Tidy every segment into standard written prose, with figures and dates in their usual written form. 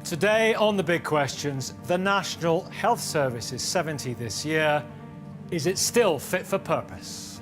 Today on The Big Questions, the National Health Service is 70 this year. Is it still fit for purpose?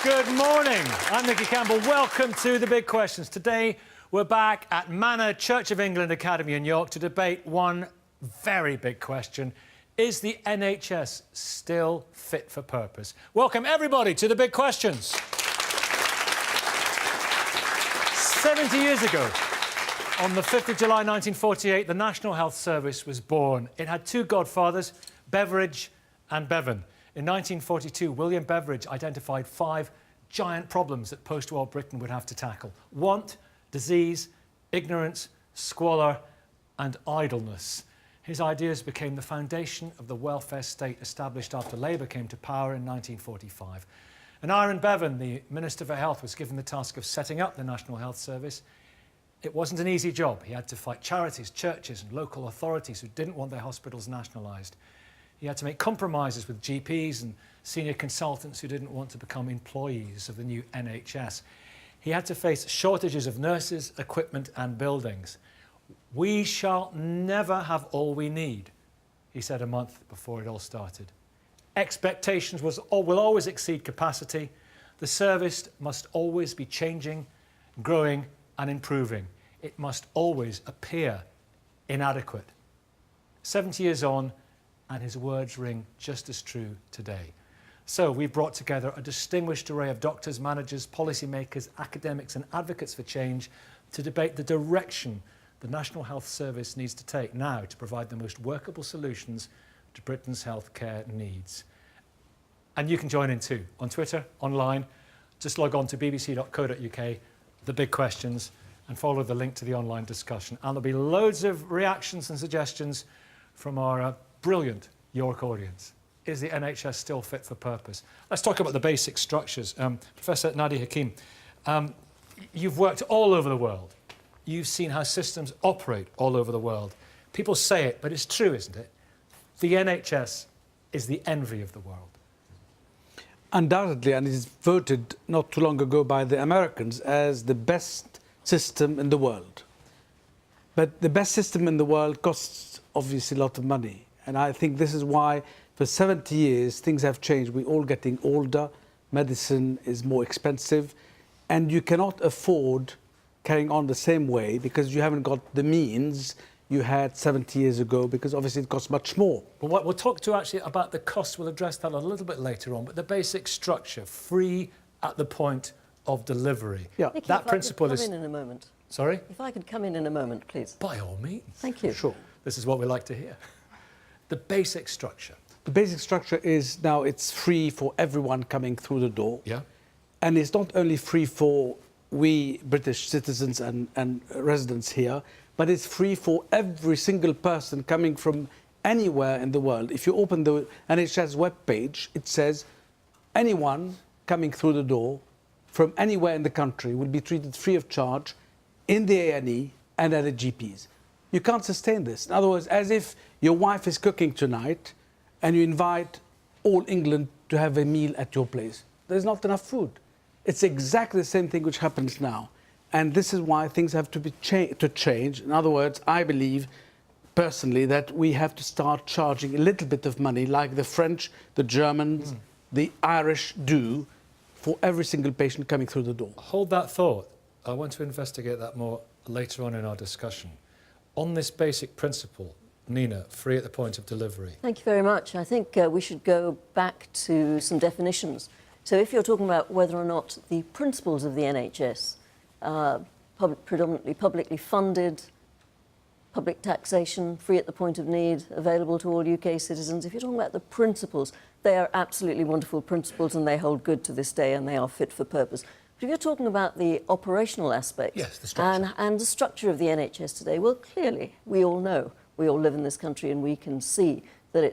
Good morning. I'm Nicky Campbell. Welcome to The Big Questions. Today, we're back at Manor Church of England Academy in York to debate one very big question. Is the NHS still fit for purpose? Welcome, everybody, to The Big Questions. 70 years ago, on the 5th of July 1948, the National Health Service was born. It had two godfathers, Beveridge and Bevan. In 1942, William Beveridge identified 5 giant problems that post-war Britain would have to tackle: want, disease, ignorance, squalor and idleness. His ideas became the foundation of the welfare state established after Labour came to power in 1945. And Aaron Bevan, the Minister for Health, was given the task of setting up the National Health Service. It wasn't an easy job. He had to fight charities, churches and local authorities who didn't want their hospitals nationalised. He had to make compromises with GPs and senior consultants who didn't want to become employees of the new NHS. He had to face shortages of nurses, equipment and buildings. "We shall never have all we need," he said a month before it all started. Expectations will always exceed capacity. The service must always be changing, growing and improving. It must always appear inadequate. 70 years on, and his words ring just as true today. So we've brought together a distinguished array of doctors, managers, policymakers, academics and advocates for change to debate the direction the National Health Service needs to take now to provide the most workable solutions to Britain's healthcare needs. And you can join in too, on Twitter, online. Just log on to bbc.co.uk, The Big Questions, and follow the link to the online discussion. And there'll be loads of reactions and suggestions from our brilliant York audience. Is the NHS still fit for purpose? Let's talk about the basic structures. Professor Nadey Hakim, you've worked all over the world. You've seen how systems operate all over the world. People say it, but it's true, isn't it? The NHS is the envy of the world. Undoubtedly, and it is voted not too long ago by the Americans as the best system in the world. But the best system in the world costs obviously a lot of money. And I think this is why for 70 years, things have changed. We're all getting older. Medicine is more expensive. And you cannot afford carrying on the same way because you haven't got the means you had 70 years ago, because obviously it costs much more. Well, we'll talk to actually about the cost. We'll address that a little bit later on. But the basic structure, free at the point of delivery. Yeah. Nicky, That principle is... If I could come in a moment. Sorry? If I could come in a moment, please. By all means. Thank you. Sure. This is what we like to hear. The basic structure. The basic structure is now it's free for everyone coming through the door. Yeah. And it's not only free for we British citizens and residents here, but it's free for every single person coming from anywhere in the world. If you open the NHS webpage, it says anyone coming through the door from anywhere in the country will be treated free of charge in the A&E and at the GPs. You can't sustain this. In other words, as if your wife is cooking tonight and you invite all England to have a meal at your place. There's not enough food. It's exactly the same thing which happens now. And this is why things have to be change. In other words, I believe personally that we have to start charging a little bit of money like the French, the Germans, the Irish do for every single patient coming through the door. Hold that thought. I want to investigate that more later on in our discussion. On this basic principle, Neena, free at the point of delivery. Thank you very much. I think we should go back to some definitions. So if you're talking about whether or not the principles of the NHS, predominantly publicly funded, public taxation, free at the point of need, available to all UK citizens, if you're talking about the principles, they are absolutely wonderful principles and they hold good to this day and they are fit for purpose. But if you're talking about the operational aspects, yes, the structure. And the structure of the NHS today, well, clearly, we all know, we all live in this country and we can see that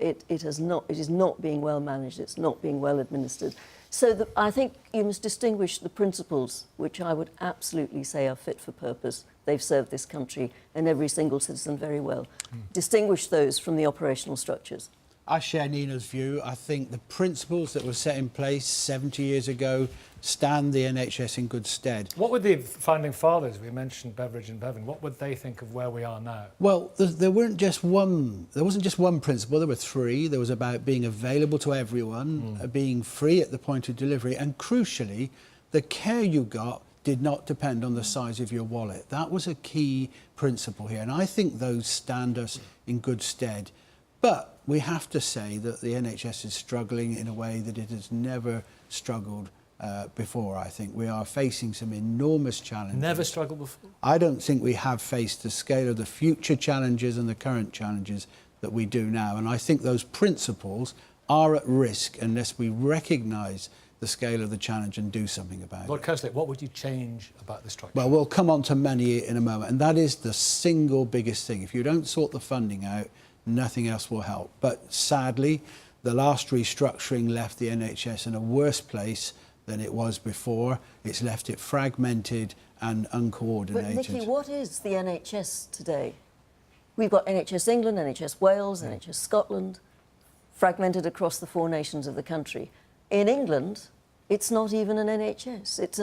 it is not being well managed, it's not being well administered. So I think you must distinguish the principles, which I would absolutely say are fit for purpose, they've served this country and every single citizen very well. Distinguish those from the operational structures. I share Neena's view. I think the principles that were set in place 70 years ago stand the NHS in good stead. What would the founding fathers, we mentioned Beveridge and Bevan, what would they think of where we are now? Well, there wasn't just one principle, there were three. There was about being available to everyone, being free at the point of delivery, and crucially, the care you got did not depend on the size of your wallet. That was a key principle here, and I think those stand us in good stead. But we have to say that the NHS is struggling in a way that it has never struggled before, I think. We are facing some enormous challenges. Never struggled before? I don't think we have faced the scale of the future challenges and the current challenges that we do now. And I think those principles are at risk unless we recognise the scale of the challenge and do something about Lord it. Kerslake, what would you change about the structure? Well, we'll come on to money in a moment, and that is the single biggest thing. If you don't sort the funding out, nothing else will help. But sadly, the last restructuring left the NHS in a worse place than it was before. It's left it fragmented and uncoordinated. But Nicky, what is the NHS today? We've got NHS England, NHS Wales, NHS Scotland, fragmented across the 4 nations of the country. In England, it's not even an NHS. It's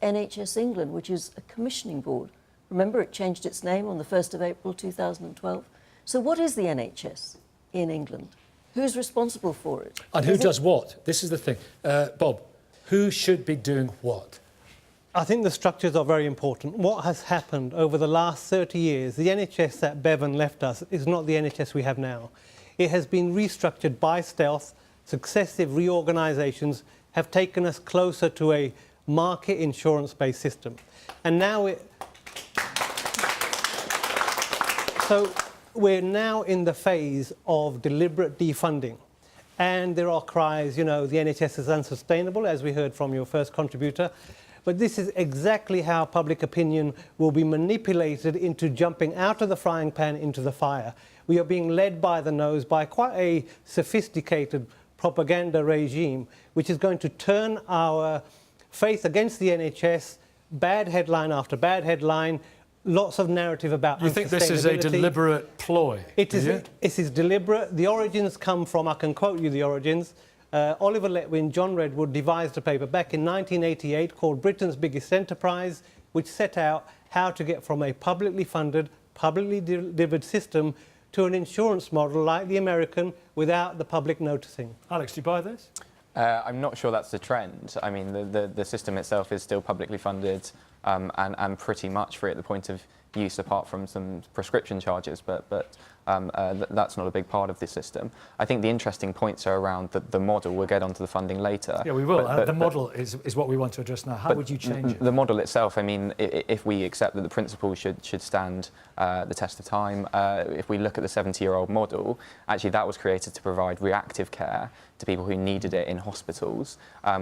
NHS England, which is a commissioning board. Remember, it changed its name on the 1st of April 2012. So what is the NHS in England? Who's responsible for it? And who does what? This is the thing. Bob, who should be doing what? I think the structures are very important. What has happened over the last 30 years, the NHS that Bevan left us is not the NHS we have now. It has been restructured by stealth. Successive reorganisations have taken us closer to a market insurance-based system. And now So we're now in the phase of deliberate defunding. And there are cries, you know, the NHS is unsustainable, as we heard from your first contributor. But this is exactly how public opinion will be manipulated into jumping out of the frying pan into the fire. We are being led by the nose by quite a sophisticated propaganda regime, which is going to turn our faith against the NHS, bad headline after bad headline, lots of narrative about You think this is a deliberate ploy? It is deliberate. The origins come from, I can quote you the origins, Oliver Letwin, John Redwood devised a paper back in 1988 called Britain's Biggest Enterprise, which set out how to get from a publicly funded, publicly delivered system to an insurance model like the American without the public noticing. Alex, do you buy this? I'm not sure that's the trend. I mean, the system itself is still publicly funded and pretty much free at the point of use, apart from some prescription charges, but that's not a big part of the system. I think the interesting points are around the model. We'll get onto the funding later. Yeah, we will. The model is what we want to address now. How would you change it? The model itself, I mean, if we accept that the principles should stand the test of time, if we look at the 70-year-old model, actually that was created to provide reactive care to people who needed it in hospitals,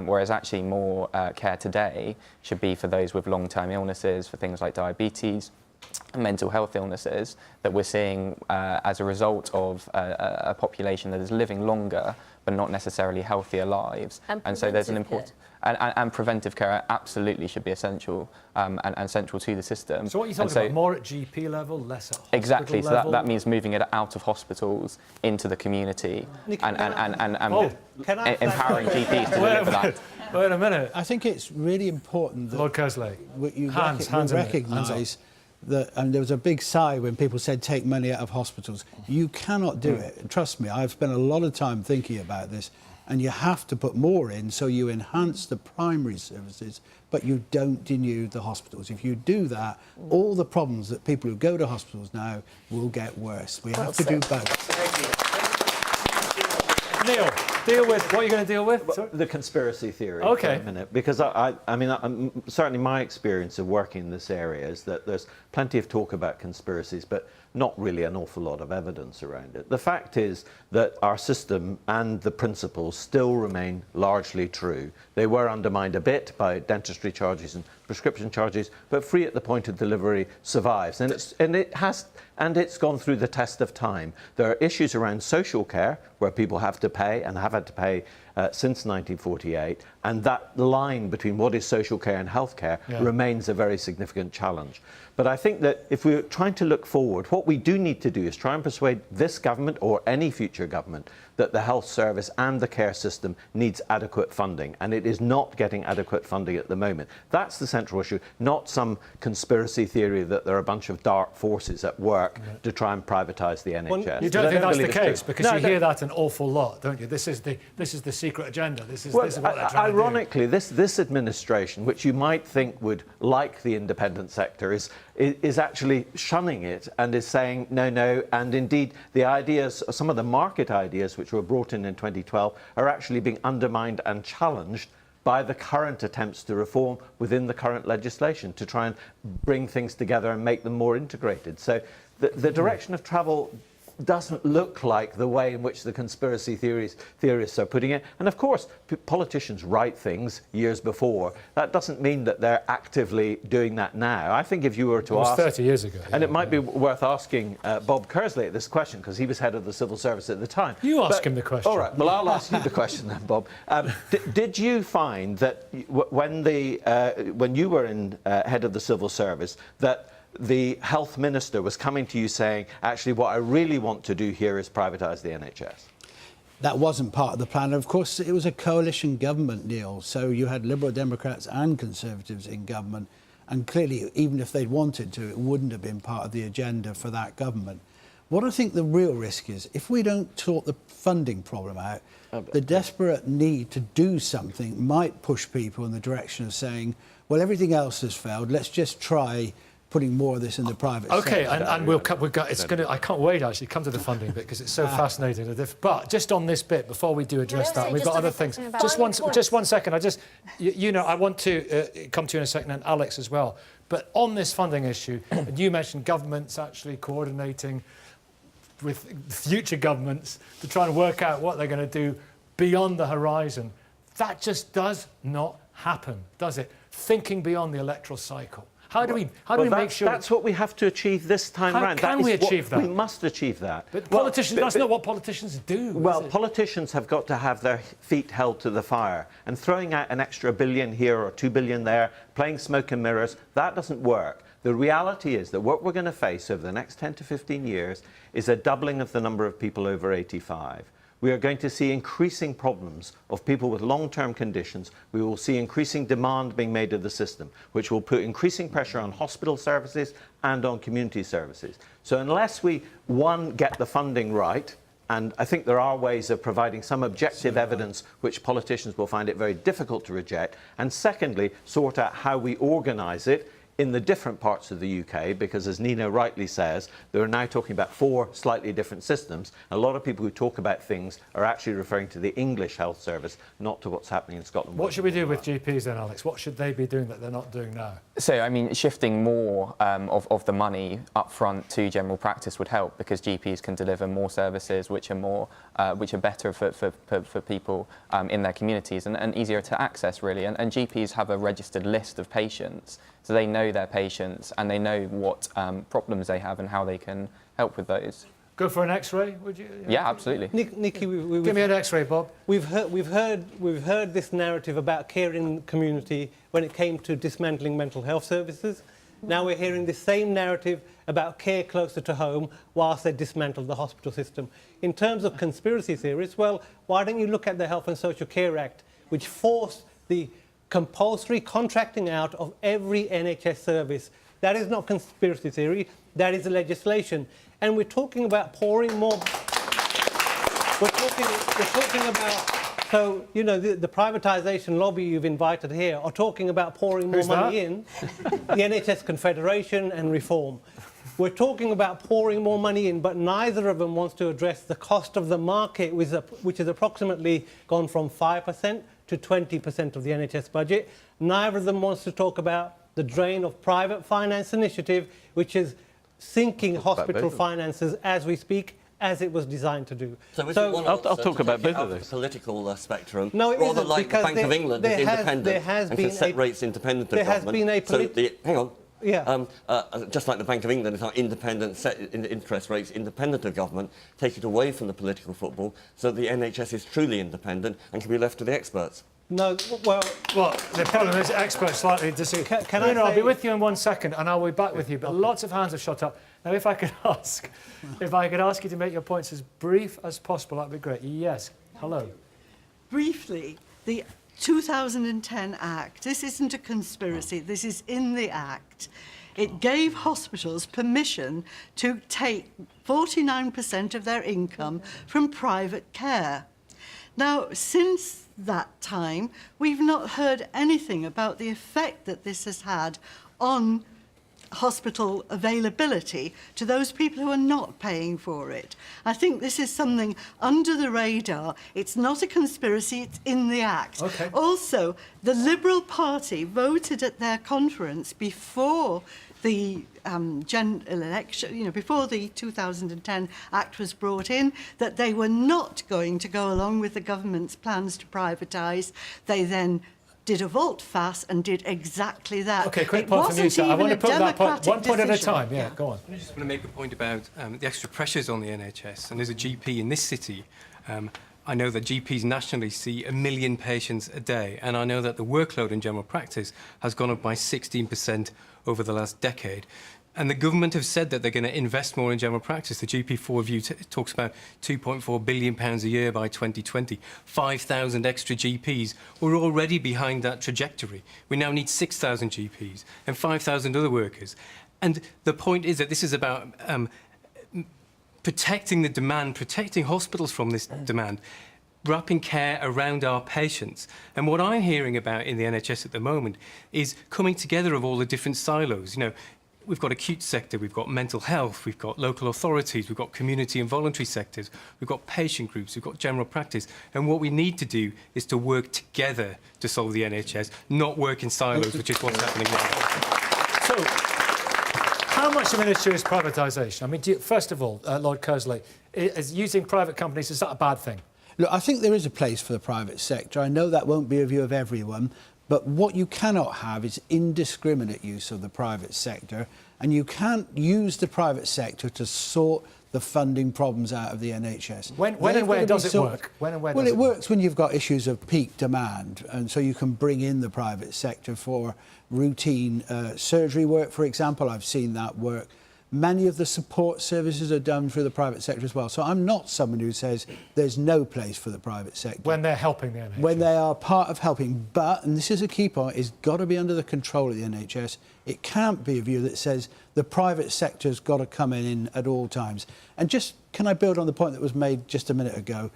whereas actually more care today should be for those with long-term illnesses, for things like diabetes, mental health illnesses that we're seeing as a result of a population that is living longer but not necessarily healthier lives. And so there's an important... care. And preventive care absolutely should be essential and central to the system. So what are you talking about? More at GP level, less at hospital exactly, level? so that means moving it out of hospitals into the community and empowering GPs to deliver that. Wait a minute. I think it's really important that Lord Kerslake, you hands recognise that, and there was a big sigh when people said take money out of hospitals. You cannot do it. Trust me, I've spent a lot of time thinking about this, and you have to put more in so you enhance the primary services, but you don't denude the hospitals. If you do that, all the problems that people who go to hospitals now will get worse. We have to do both. Neil, deal with what you're going to deal with. Well, the conspiracy theory Okay. for a minute, because I mean, certainly my experience of working in this area is that there's plenty of talk about conspiracies, but not really an awful lot of evidence around it. The fact is that our system and the principles still remain largely true. They were undermined a bit by dentistry charges and prescription charges, but free at the point of delivery survives, and it's gone through the test of time. There are issues around social care where people have to pay and have had to pay since 1948, and that line between what is social care and healthcare remains a very significant challenge. But I think that if we're trying to look forward, what we do need to do is try and persuade this government or any future government that the health service and the care system needs adequate funding, and it is not getting adequate funding at the moment. That's the central issue, not some conspiracy theory that there are a bunch of dark forces at work to try and privatise the NHS. You don't think that's the believe it's case? true. Because you hear that an awful lot, don't you? This is the secret agenda. This is what they're trying to do. Ironically, this administration, which you might think would like the independent sector, is actually shunning it and is saying no, and indeed the ideas, some of the market ideas which were brought in 2012 are actually being undermined and challenged by the current attempts to reform within the current legislation to try and bring things together and make them more integrated. So the direction of travel doesn't look like the way in which the conspiracy theorists are putting it. And of course, politicians write things years before. That doesn't mean that they're actively doing that now. I think if you were to ask... 30 years ago. And it might be worth asking Bob Kerslake this question, because he was head of the civil service at the time. You ask him the question. All right, well, I'll ask you the question then, Bob. Did you find that when you were in head of the civil service, that the health minister was coming to you saying, actually, what I really want to do here is privatise the NHS? That wasn't part of the plan. Of course, it was a coalition government, Neil, so you had Liberal Democrats and Conservatives in government, and clearly, even if they'd wanted to, it wouldn't have been part of the agenda for that government. What I think the real risk is, if we don't sort the funding problem out, the desperate need to do something might push people in the direction of saying, well, everything else has failed, let's just try putting more of this in the private sector. Okay, and I can't wait actually come to the funding bit because it's so fascinating. But just on this bit, before we do address that, we've got other things. Just one second. I want to come to you in a second, and Alex as well. But on this funding issue, and you mentioned governments actually coordinating with future governments to try and work out what they're going to do beyond the horizon. That just does not happen, does it? Thinking beyond the electoral cycle. How do we make sure... That's what we have to achieve this time round. How can we achieve that? We must achieve that. But politicians, that's not what politicians do. Well, politicians have got to have their feet held to the fire. And throwing out an extra $1 billion here or $2 billion there, playing smoke and mirrors, that doesn't work. The reality is that what we're going to face over the next 10 to 15 years is a doubling of the number of people over 85. We are going to see increasing problems of people with long-term conditions. We will see increasing demand being made of the system, which will put increasing pressure on hospital services and on community services. So unless we, one, get the funding right, and I think there are ways of providing some objective evidence which politicians will find it very difficult to reject, and secondly, sort out how we organise it in the different parts of the UK, because as Neena rightly says, they're now talking about 4 slightly different systems. A lot of people who talk about things are actually referring to the English health service, not to what's happening in Scotland. What should we do with GPs then, Alex? What should they be doing that they're not doing now? So, I mean, shifting more of the money up front to general practice would help, because GPs can deliver more services which are better for people in their communities and easier to access, really. And GPs have a registered list of patients, so they know their patients and they know what problems they have and how they can help with those. Go for an X-ray, would you? Yeah, absolutely. Nicky, give me an X-ray, Bob. We've heard this narrative about care in the community when it came to dismantling mental health services. Now we're hearing the same narrative about care closer to home whilst they dismantle the hospital system. In terms of conspiracy theories, well, why don't you look at the Health and Social Care Act, which forced the compulsory contracting out of every NHS service. That is not conspiracy theory, that is the legislation. And we're talking about pouring more... We're talking about... So, you know, the privatisation lobby you've invited here are talking about pouring more money in. The NHS Confederation and reform. We're talking about pouring more money in, but neither of them wants to address the cost of the market, which is approximately gone from 5% to 20% of the NHS budget. Neither of them wants to talk about the drain of private finance initiative, which is sinking hospital finances as we speak, as it was designed to do. So is it one I'll talk about both of those. Political spectrum, no, it rather isn't, like the Bank of England is independent and can set rates independent of government. Hang on. Yeah. Just like the Bank of England is our independent, set interest rates independent of government, take it away from the political football so that the NHS is truly independent and can be left to the experts. No, well... Well, the problem is experts slightly disagree. Can I I'll say- be with you in 1 second, and I'll be back with you. But lots of hands have shot up. Now, if I could ask you to make your points as brief as possible, that'd be great. Yes. Hello. Briefly, the 2010 Act, this isn't a conspiracy, this is in the Act. It gave hospitals permission to take 49% of their income from private care. Now, since that time, we've not heard anything about the effect that this has had on hospital availability to those people who are not paying for it. I think this is something under the radar. It's not a conspiracy, it's in the Act. Okay. Also, the Liberal Party voted at their conference before the general election, before the 2010 Act was brought in, that they were not going to go along with the government's plans to privatise. They then did a volte-face and did exactly that. OK, quick It point from you, wasn't sir. I even want to a put that point, democratic one point at a decision. time. Yeah, go on. I just want to make a point about the extra pressures on the NHS. And as a GP in this city, I know that GPs nationally see 1 million patients a day. And I know that the workload in general practice has gone up by 16% over the last decade. And the government have said that they're going to invest more in general practice. The GP4 review talks about £2.4 billion a year by 2020. 5,000 extra GPs. We're already behind that trajectory. We now need 6,000 GPs and 5,000 other workers. And the point is that this is about protecting the demand, protecting hospitals from this demand, wrapping care around our patients. And what I'm hearing about in the NHS at the moment is coming together of all the different silos. We've got acute sector, we've got mental health, we've got local authorities, we've got community and voluntary sectors, we've got patient groups, we've got general practice. And what we need to do is to work together to solve the NHS, not work in silos, which is what's happening now. So, how much of an issue is privatisation? I mean, first of all, Lord Kerslake, is using private companies, is that a bad thing? Look, I think there is a place for the private sector. I know that won't be a view of everyone, but what you cannot have is indiscriminate use of the private sector, and you can't use the private sector to sort the funding problems out of the NHS. When and where does it work? When and where well, does it works when you've got issues of peak demand, and so you can bring in the private sector for routine surgery work, for example. I've seen that work. Many of the support services are done through the private sector as well. So I'm not someone who says there's no place for the private sector. When they're helping the NHS. When they are part of helping. But, and this is a key point, it's got to be under the control of the NHS. It can't be a view that says the private sector's got to come in at all times. And just, can I build on the point that was made just a minute ago?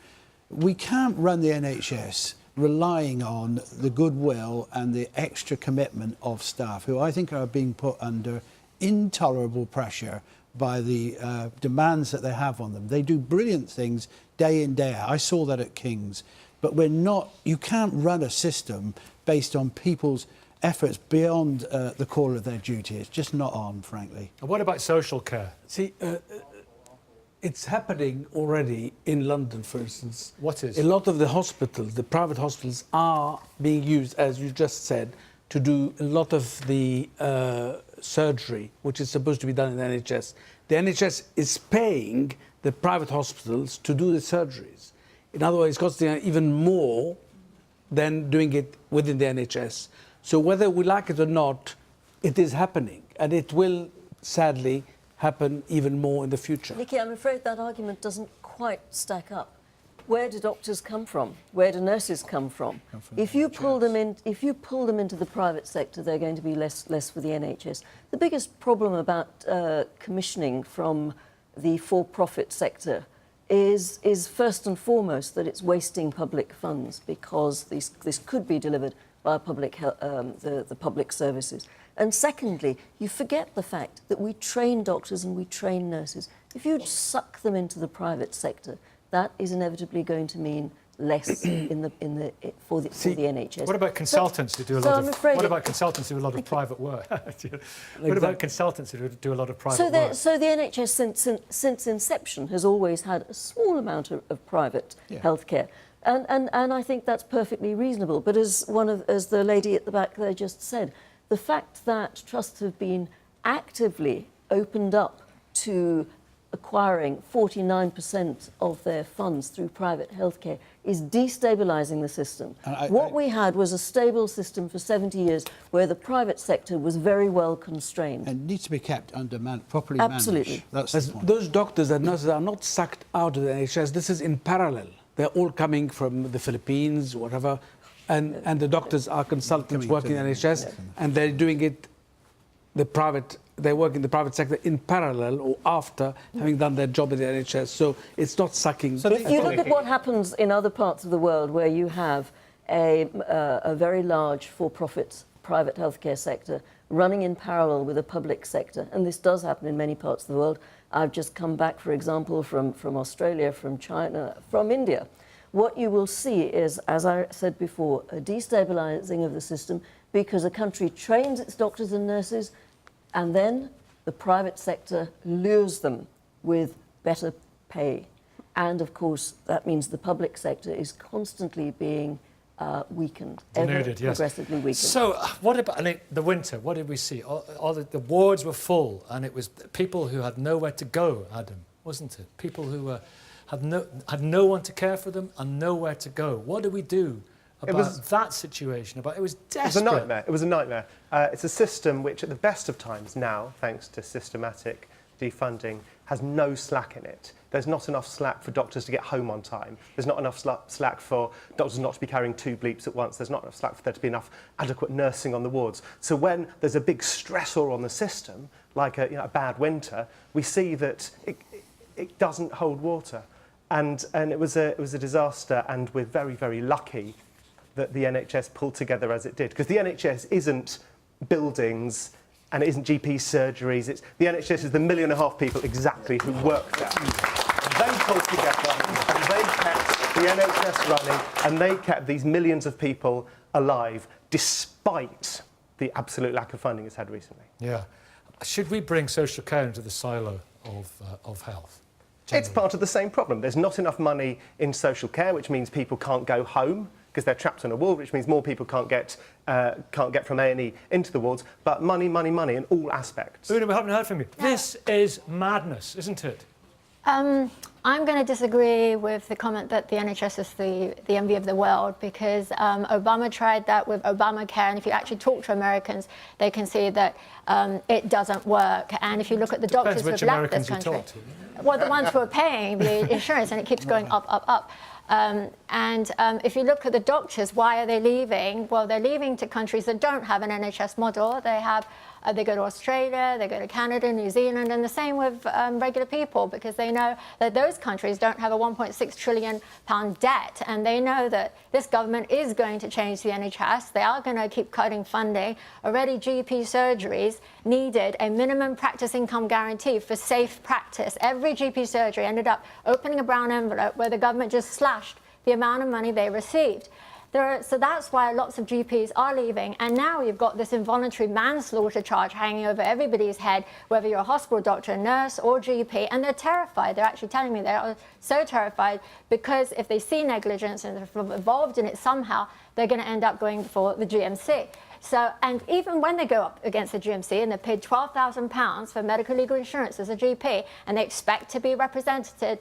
We can't run the NHS relying on the goodwill and the extra commitment of staff, who I think are being put under intolerable pressure by the demands that they have on them. They do brilliant things day in, day out. I saw that at King's. But you can't run a system based on people's efforts beyond the call of their duty. It's just not on, frankly. And what about social care? See, it's happening already in London, for instance. What is? A lot of the hospitals, the private hospitals, are being used, as you just said, to do a lot of the surgery, which is supposed to be done in the NHS. The NHS is paying the private hospitals to do the surgeries. In other words, it's costing even more than doing it within the NHS. So whether we like it or not, it is happening, and it will sadly happen even more in the future. Nicky, I'm afraid that argument doesn't quite stack up. Where do doctors come from? Where do nurses come from? If you pull them into the private sector, they're going to be less for the NHS. The biggest problem about commissioning from the for-profit sector is first and foremost that it's wasting public funds, because this could be delivered by the public services. And secondly, you forget the fact that we train doctors and we train nurses. If you suck them into the private sector, that is inevitably going to mean less for the NHS. What about consultants who do a lot of? What about consultants who do a lot of private work? What about consultants who do a lot of private work? So the NHS since inception has always had a small amount of private healthcare, and I think that's perfectly reasonable. But as the lady at the back there just said, the fact that trusts have been actively opened up to acquiring 49% of their funds through private healthcare is destabilising the system. What we had was a stable system for 70 years where the private sector was very well constrained. And needs to be kept properly Absolutely. managed. That's the point. Those doctors and nurses are not sucked out of the NHS. This is in parallel. They're all coming from the Philippines, whatever, and the doctors are consultants working in the NHS, and they're doing it they work in the private sector in parallel or after having done their job in the NHS. So it's not sucking. So if you look at what happens in other parts of the world where you have a very large for-profit private healthcare sector running in parallel with a public sector, and this does happen in many parts of the world. I've just come back, for example, from Australia, from China, from India. What you will see is, as I said before, a destabilising of the system because a country trains its doctors and nurses, and then the private sector lures them with better pay. And of course, that means the public sector is constantly being weakened, progressively weakened. So what about the winter? What did we see? All the wards were full, and it was people who had nowhere to go, Adam, wasn't it? People who had no one to care for them and nowhere to go. What do we do about that situation? It was desperate. It was a nightmare. It was a nightmare. It's a system which, at the best of times now, thanks to systematic defunding, has no slack in it. There's not enough slack for doctors to get home on time. There's not enough slack for doctors not to be carrying 2 bleeps at once. There's not enough slack for there to be enough adequate nursing on the wards. So when there's a big stressor on the system, like a bad winter, we see that it doesn't hold water. And it was a disaster, and we're very, very lucky that the NHS pulled together as it did. Because the NHS isn't buildings and it isn't GP surgeries. The NHS is the 1.5 million people exactly who work there. They pulled together and they kept the NHS running and they kept these millions of people alive despite the absolute lack of funding it's had recently. Yeah. Should we bring social care into the silo of health? It's part of the same problem. There's not enough money in social care, which means people can't go home because they're trapped on a ward, which means more people can't get from A&E into the wards. But money, money, money in all aspects. Una, we haven't heard from you. This is madness, isn't it? I'm going to disagree with the comment that the NHS is the envy of the world, because Obama tried that with Obamacare, and if you actually talk to Americans, they can see that it doesn't work. And if you look at the doctors who have left this country, well, the ones who are paying the insurance, and it keeps going up, up, up. If you look at the doctors, why are they leaving? Well, they're leaving to countries that don't have an NHS model. They go to Australia, they go to Canada, New Zealand, and the same with regular people, because they know that those countries don't have a £1.6 trillion debt, and they know that this government is going to change the NHS. They are going to keep cutting funding. Already GP surgeries needed a minimum practice income guarantee for safe practice. Every GP surgery ended up opening a brown envelope where the government just slashed the amount of money they received. So that's why lots of GPs are leaving. And now you've got this involuntary manslaughter charge hanging over everybody's head, whether you're a hospital doctor, nurse, or GP. And they're terrified. They're actually telling me they're so terrified because if they see negligence and they're involved in it somehow, they're going to end up going before the GMC. So, and even when they go up against the GMC and they're paid £12,000 for medical legal insurance as a GP, and they expect to be represented,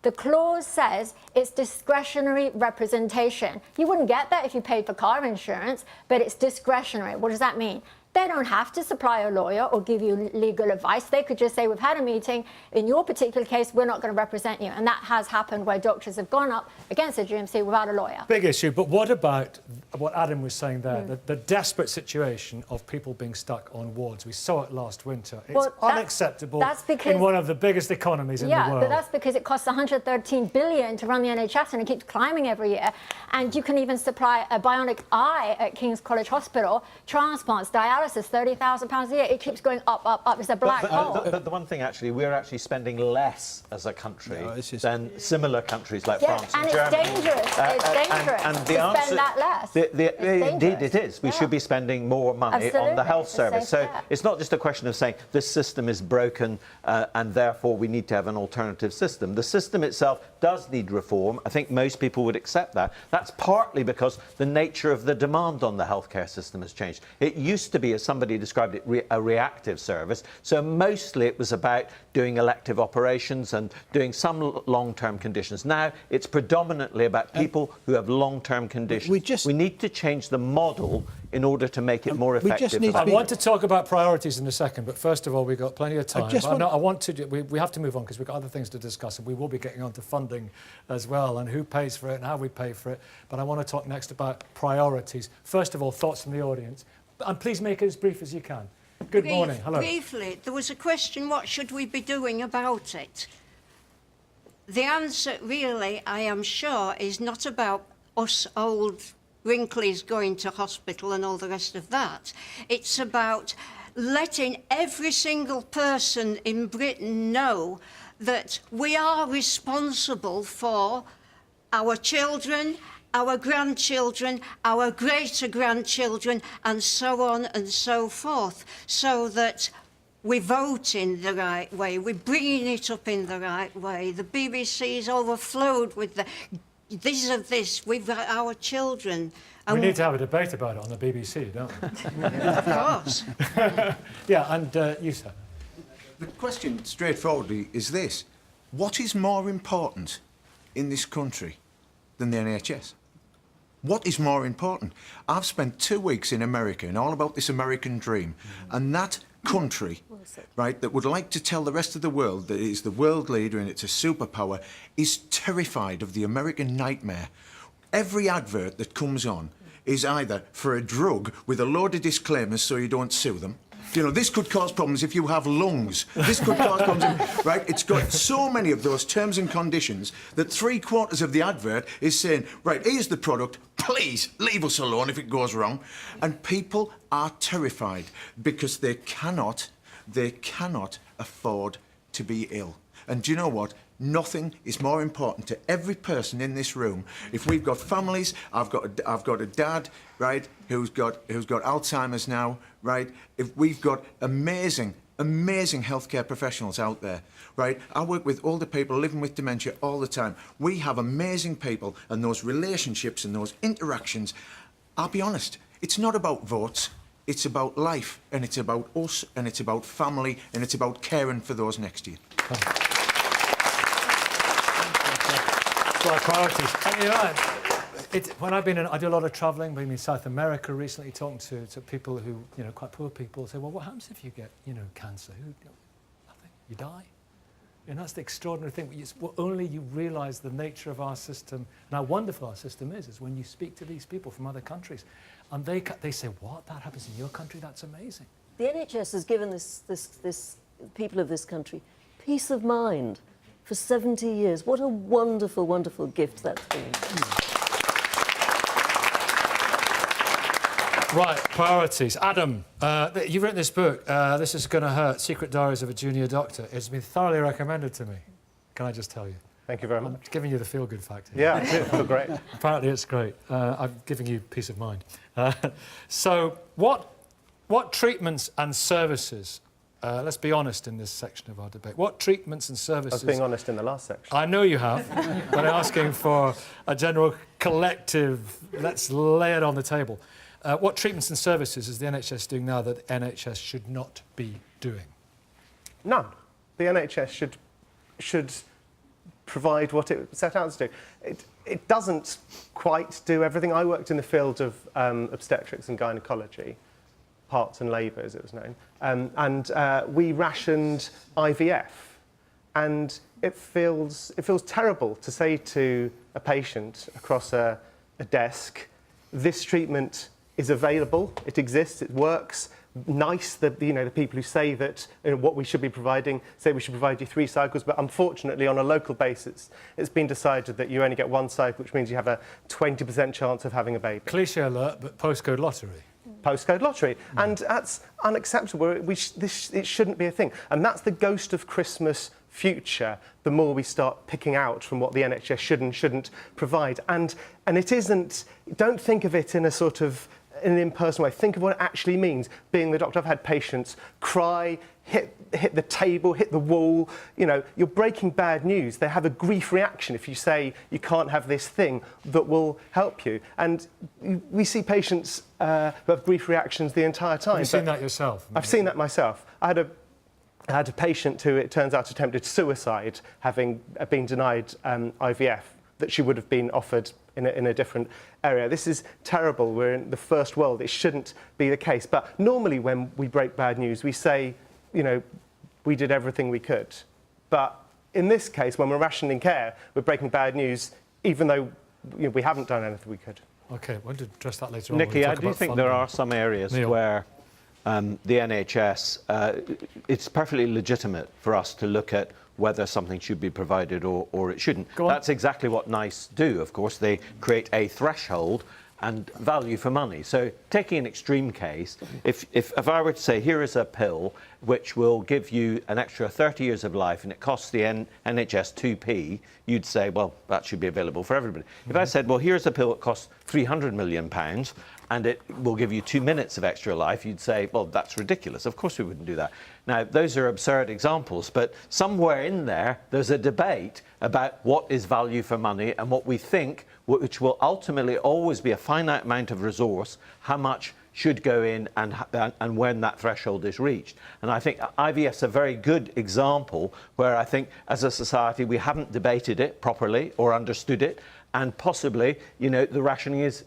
the clause says it's discretionary representation. You wouldn't get that if you paid for car insurance, but it's discretionary. What does that mean? They don't have to supply a lawyer or give you legal advice. They could just say, we've had a meeting. In your particular case, we're not going to represent you. And that has happened where doctors have gone up against the GMC without a lawyer. Big issue. But what about what Adam was saying there, the desperate situation of people being stuck on wards? We saw it last winter. It's unacceptable in one of the biggest economies in the world. Yeah, but that's because it costs $113 billion to run the NHS, and it keeps climbing every year. And you can even supply a bionic eye at King's College Hospital, transplants, dialysis, dialysis, £30,000 a year. It keeps going up, up, up. It's a black hole. But the one thing, actually, we're actually spending less as a country than similar countries like Yes, France and and Germany. it's dangerous. It's dangerous and to the answer, spend that less. Indeed, it is. We should be spending more money on the Absolutely. health It's a service. safe So bet. it's not just a question of saying this system is broken and therefore we need to have an alternative system. The system itself does need reform. I think most people would accept that. That's partly because the nature of the demand on the healthcare system has changed. It used to be, as somebody described it, a reactive service. So mostly it was about doing elective operations and doing some long-term conditions. Now it's predominantly about people who have long-term conditions. We need to change the model in order to make it more effective. I want to talk about priorities in a second, but first of all, we've got plenty of time. We have to move on because we've got other things to discuss, and we will be getting on to funding as well, and who pays for it and how we pay for it. But I want to talk next about priorities. First of all, thoughts from the audience. And please make it as brief as you can. Good morning. Hello. Briefly, there was a question, what should we be doing about it? The answer, really, I am sure, is not about us old wrinklies going to hospital and all the rest of that. It's about letting every single person in Britain know that we are responsible for our children, our grandchildren, our greater-grandchildren, and so on and so forth, so that we're voting the right way, we're bringing it up in the right way. The BBC's overflowed with this of this, we've got our children. We need to have a debate about it on the BBC, don't we? Of course. Yeah, and you, sir. The question, straightforwardly, is this. What is more important in this country than the NHS? What is more important? I've spent 2 weeks in America and all about this American dream, and that country, right, that would like to tell the rest of the world that it is the world leader and it's a superpower, is terrified of the American nightmare. Every advert that comes on is either for a drug with a load of disclaimers so you don't sue them. You know, this could cause problems if you have lungs. This could cause problems, right? It's got so many of those terms and conditions that 3/4 of the advert is saying, right, here's the product, please leave us alone if it goes wrong. And people are terrified because they cannot afford to be ill. And do you know what? Nothing is more important to every person in this room. If we've got families, I've got a dad, right, who's got Alzheimer's now, right? If we've got amazing healthcare professionals out there, right? I work with older people living with dementia all the time. We have amazing people, and those relationships and those interactions, I'll be honest, it's not about votes. It's about life, and it's about us, and it's about family, and it's about caring for those next to you. So our priorities. And, you know, when I've been I do a lot of travelling, been in South America recently, talking to people who, you know, quite poor people, say, well, what happens if you get, you know, cancer? Nothing. You die. And that's the extraordinary thing. Only you realise the nature of our system and how wonderful our system is when you speak to these people from other countries. And they say, what? That happens in your country? That's amazing. The NHS has given this people of this country peace of mind for 70 years. What a wonderful, wonderful gift that's been. Right, priorities. Adam, you've written this book, This Is Gonna Hurt, Secret Diaries of a Junior Doctor. It's been thoroughly recommended to me. Can I just tell you? Thank you very much. I'm giving you the feel-good factor. Yeah, I feel great. Apparently it's great. I'm giving you peace of mind. So what treatments and services, let's be honest in this section of our debate, what treatments and services... I was being honest in the last section. I know you have, but I'm asking for a general collective, let's lay it on the table. What treatments and services is the NHS doing now that the NHS should not be doing? None. The NHS should provide what it set out to do. It doesn't quite do everything. I worked in the field of obstetrics and gynecology, parts and labour as it was known, and we rationed IVF. And it feels terrible to say to a patient across a desk, this treatment is available, it exists, it works. Nice, the people who say that what we should be providing, say we should provide you 3 cycles, but unfortunately on a local basis, it's been decided that you only get 1 cycle, which means you have a 20% chance of having a baby. Cliché alert, but postcode lottery. postcode lottery. And that's unacceptable. It shouldn't be a thing. And that's the ghost of Christmas future, the more we start picking out from what the NHS should and shouldn't provide. And it isn't, don't think of it in a sort of in an impersonal way. Think of what it actually means. Being the doctor, I've had patients cry, hit the table, hit the wall. You know, you're breaking bad news. They have a grief reaction if you say you can't have this thing that will help you. And we see patients who have grief reactions the entire time. Have you seen that yourself? I've seen that myself. I had a patient who, it turns out, attempted suicide, having been denied IVF that she would have been offered in a different area. This is terrible. We're in the first world. It shouldn't be the case. But normally when we break bad news, we say, you know, we did everything we could. But in this case, when we're rationing care, we're breaking bad news, even though we haven't done anything we could. OK, we'll address that later on. Nicky, I do think there are some areas where the NHS, it's perfectly legitimate for us to look at whether something should be provided or it shouldn't. That's exactly what NICE do, of course. They create a threshold and value for money. So taking an extreme case, if I were to say, here is a pill which will give you an extra 30 years of life and it costs the NHS 2p, you'd say, well, that should be available for everybody. If I said, well, here's a pill that costs £300 million and it will give you 2 minutes of extra life, you'd say, well, that's ridiculous. Of course we wouldn't do that. Now, those are absurd examples, but somewhere in there's a debate about what is value for money and what we think, which will ultimately always be a finite amount of resource, how much should go in and when that threshold is reached. And I think IVF's a very good example where I think as a society we haven't debated it properly or understood it, and possibly, you know, the rationing is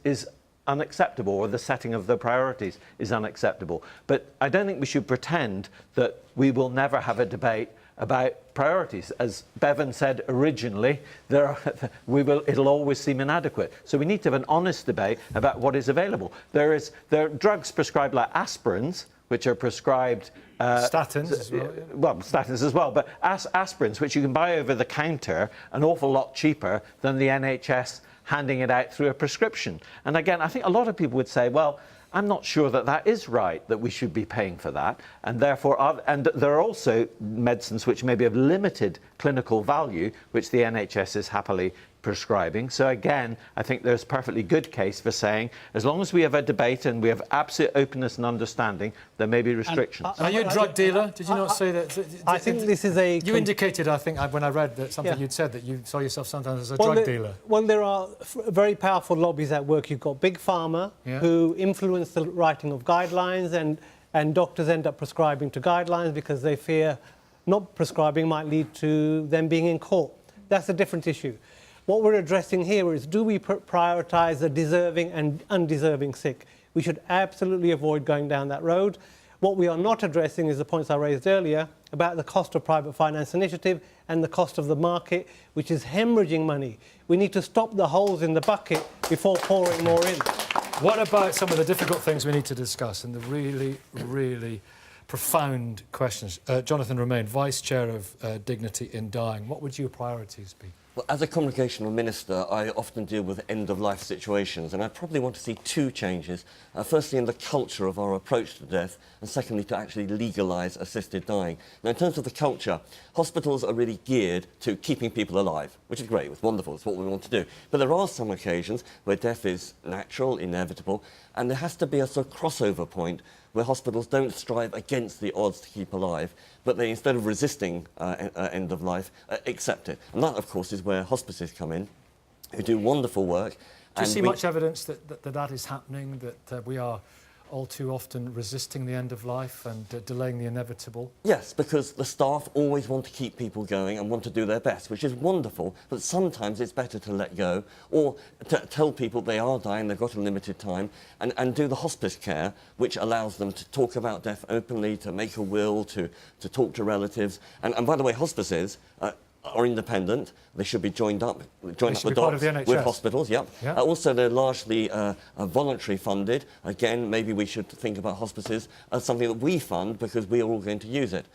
unacceptable, or the setting of the priorities is unacceptable. But I don't think we should pretend that we will never have a debate about priorities. As Bevan said originally, it'll always seem inadequate. So we need to have an honest debate about what is available. There are drugs prescribed like aspirins, which are prescribed... statins as well. Yeah. Well, statins as well, but aspirins, which you can buy over the counter, an awful lot cheaper than the NHS handing it out through a prescription. And again, I think a lot of people would say, well, I'm not sure that is right, that we should be paying for that. And therefore, and there are also medicines which maybe have limited clinical value, which the NHS is happily prescribing. So again, I think there's a perfectly good case for saying, as long as we have a debate and we have absolute openness and understanding, there may be restrictions. Are you a drug dealer? Did you not say that? I think this is a... You indicated, I think, when I read that something you'd said, that you saw yourself sometimes as a drug dealer. Well, there are very powerful lobbies at work. You've got Big Pharma, who influence the writing of guidelines, and doctors end up prescribing to guidelines because they fear not prescribing might lead to them being in court. That's a different issue. What we're addressing here is, do we prioritise the deserving and undeserving sick? We should absolutely avoid going down that road. What we are not addressing is the points I raised earlier about the cost of private finance initiative and the cost of the market, which is hemorrhaging money. We need to stop the holes in the bucket before pouring more in. What about some of the difficult things we need to discuss and the really, really profound questions? Jonathan Romain, Vice Chair of Dignity in Dying, what would your priorities be? Well, as a congregational minister, I often deal with end-of-life situations, and I probably want to see two changes. Firstly, in the culture of our approach to death, and secondly, to actually legalise assisted dying. Now, in terms of the culture, hospitals are really geared to keeping people alive, which is great, it's wonderful, it's what we want to do. But there are some occasions where death is natural, inevitable, and there has to be a sort of crossover point where hospitals don't strive against the odds to keep alive, but they, instead of resisting end of life, accept it. And that, of course, is where hospices come in, who do wonderful work. Do you see much evidence that is happening, that we are all too often resisting the end of life and delaying the inevitable? Yes, because the staff always want to keep people going and want to do their best, which is wonderful, but sometimes it's better to let go or to tell people they are dying, they've got a limited time, and do the hospice care, which allows them to talk about death openly, to make a will, to talk to relatives. And by the way, hospices are independent. They should be joined up with docs with hospitals. Yep. Also, they're largely voluntary funded. Again, maybe we should think about hospices as something that we fund because we are all going to use it.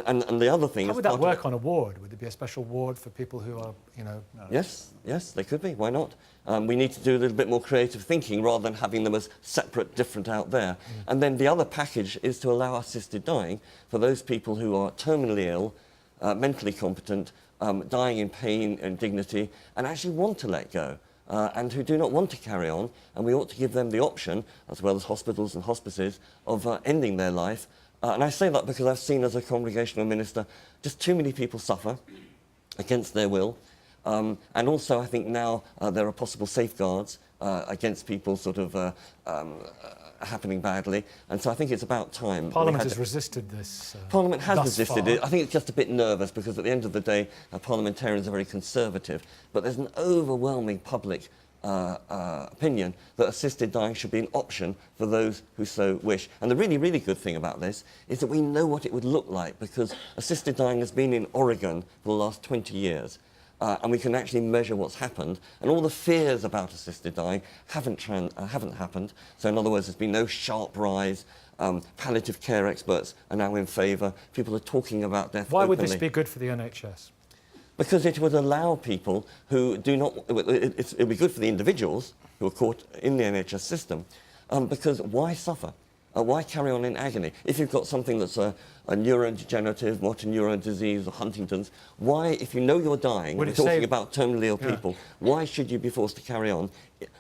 And the other thing How is would that part of work on a ward? Would there be a special ward for people who are, you know... Yes, they could be. Why not? We need to do a little bit more creative thinking rather than having them as separate, different out there. And then the other package is to allow assisted dying for those people who are terminally ill, mentally competent, dying in pain and dignity, and actually want to let go. And who do not want to carry on, and we ought to give them the option, as well as hospitals and hospices, of ending their life. And I say that because I've seen as a congregational minister just too many people suffer against their will. And also I think now there are possible safeguards against people sort of happening badly. And so I think it's about time. Parliament has resisted this. Parliament has resisted far. it. I think it's just a bit nervous because at the end of the day, parliamentarians are very conservative. But there's an overwhelming public opinion that assisted dying should be an option for those who so wish. And the really, really good thing about this is that we know what it would look like because assisted dying has been in Oregon for the last 20 years. And we can actually measure what's happened. And all the fears about assisted dying haven't happened. So in other words, there's been no sharp rise. Palliative care experts are now in favour. People are talking about death Why would openly. this be good for the NHS? Because it would allow people who do not... It would be good for the individuals who are caught in the NHS system. Because why suffer? Why carry on in agony? If you've got something that's a neurodegenerative, motor neuron disease or Huntington's, why, if you know you're dying, we're talking about terminally ill people, why should you be forced to carry on?